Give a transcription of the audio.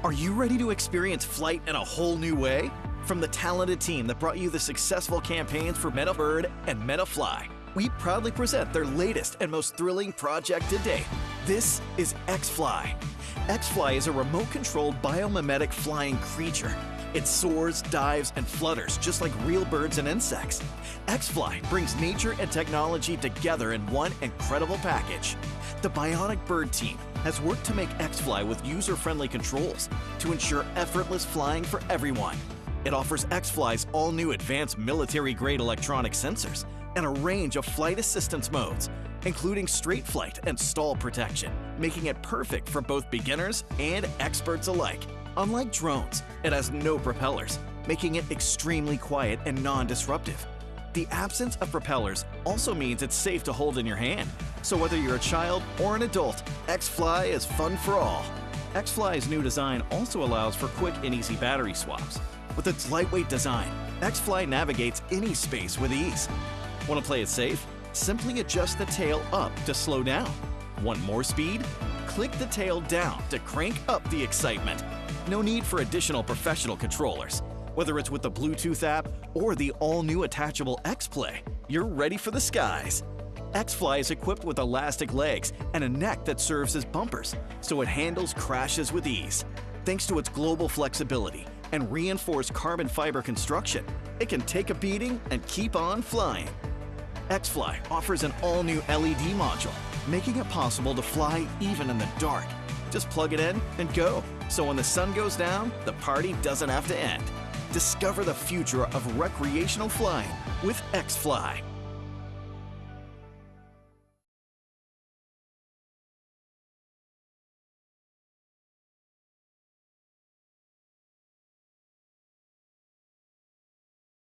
Are you ready to experience flight in a whole new way? From the talented team that brought you the successful campaigns for MetaBird and MetaFly, we proudly present their latest and most thrilling project to date. This is X-Fly. X-Fly is a remote-controlled biomimetic flying creature. It soars, dives, and flutters just like real birds and insects. X-Fly brings nature and technology together in one incredible package. The Bionic Bird team has worked to make X-Fly with user-friendly controls to ensure effortless flying for everyone. It offers X-Fly's all-new advanced military-grade electronic sensors and a range of flight assistance modes, including straight flight and stall protection, making it perfect for both beginners and experts alike. Unlike drones, it has no propellers, making it extremely quiet and non-disruptive. The absence of propellers also means it's safe to hold in your hand. So whether you're a child or an adult, X-Fly is fun for all. X-Fly's new design also allows for quick and easy battery swaps. With its lightweight design, X-Fly navigates any space with ease. Want to play it safe? Simply adjust the tail up to slow down. Want more speed? Click the tail down to crank up the excitement. No need for additional professional controllers. Whether it's with the Bluetooth app or the all-new attachable X-Play, you're ready for the skies. X-Fly is equipped with elastic legs and a neck that serves as bumpers, so it handles crashes with ease. Thanks to its global flexibility and reinforced carbon fiber construction, it can take a beating and keep on flying. X-Fly offers an all-new LED module, making it possible to fly even in the dark. Just plug it in and go, so when the sun goes down, the party doesn't have to end. Discover the future of recreational flying with X-Fly.